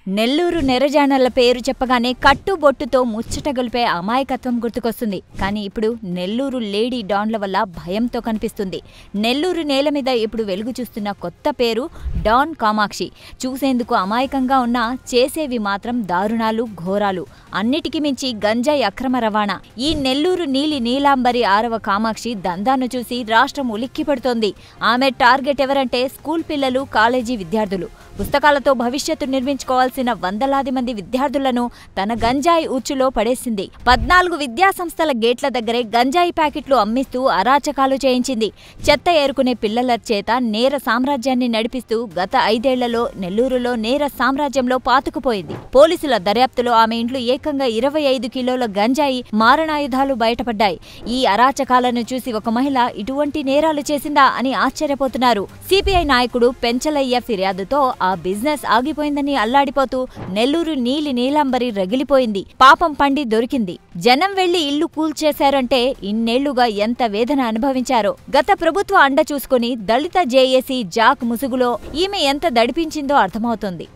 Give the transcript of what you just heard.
నెల్లూరు నెరజానల పేరు చెప్పగానే కట్టుబొట్టుతో ముచ్చటగొలిపే అమాయకత్వం గుర్తుకొస్తుంది. కానీ ఇప్పుడు నెల్లూరు లేడీ డాన్ల వల్ల భయంతో కనిపిస్తుంది. నెల్లూరు నేల మీద ఇప్పుడు వెలుగు చూస్తున్న కొత్త పేరు డాన్ కామాక్షి. చూసేందుకు అమాయకంగా ఉన్నా చేసేవి మాత్రం దారుణాలు, ఘోరాలు. అన్నిటికీ మించి గంజాయి అక్రమ రవాణా. ఈ నెల్లూరు నీలాంబరి 6వ కామాక్షి దందాను చూసి రాష్ట్రం ఉలిక్కిపడుతోంది. ఆమె టార్గెట్ ఎవరంటే స్కూల్ పిల్లలు, కాలేజీ విద్యార్థులు. పుస్తకాలతో భవిష్యత్తు నిర్మించుకోవాల్సిన వందలాది మంది విద్యార్థులను తన గంజాయి ఉచ్చులో పడేసింది. 14 విద్యాసంస్థల గేట్ల దగ్గరే గంజాయి ప్యాకెట్లు అమ్మిస్తూ అరాచకాలు చేయించింది. చెత్త ఏరుకునే పిల్లల చేత నేర సామ్రాజ్యాన్ని నడిపిస్తూ గత 5 ఏళ్లలో నెల్లూరులో నేర సామ్రాజ్యంలో పాతుకుపోయింది. పోలీసుల దర్యాప్తులో ఆమె ఇంట్లో ఏకంగా 25 కిలోల గంజాయి, మారణాయుధాలు బయటపడ్డాయి. ఈ అరాచకాలను చూసి ఒక మహిళ ఇటువంటి నేరాలు చేసిందా అని ఆశ్చర్యపోతున్నారు. సిపిఐ నాయకుడు పెంచలయ్య ఫిర్యాదుతో ఆ బిజినెస్ ఆగిపోయిందని అల్లాడిపోతూ నెల్లూరు నీలాంబరి రగిలిపోయింది. పాపం పండి దొరికింది. జనం వెళ్లి ఇల్లు కూల్చేశారంటే ఇన్నేళ్లుగా ఎంత వేదన అనుభవించారో. గత ప్రభుత్వ అండ చూసుకుని దళిత జేఏసీ జాక్ ముసుగులో ఈమె ఎంత దడిపించిందో అర్థమవుతోంది.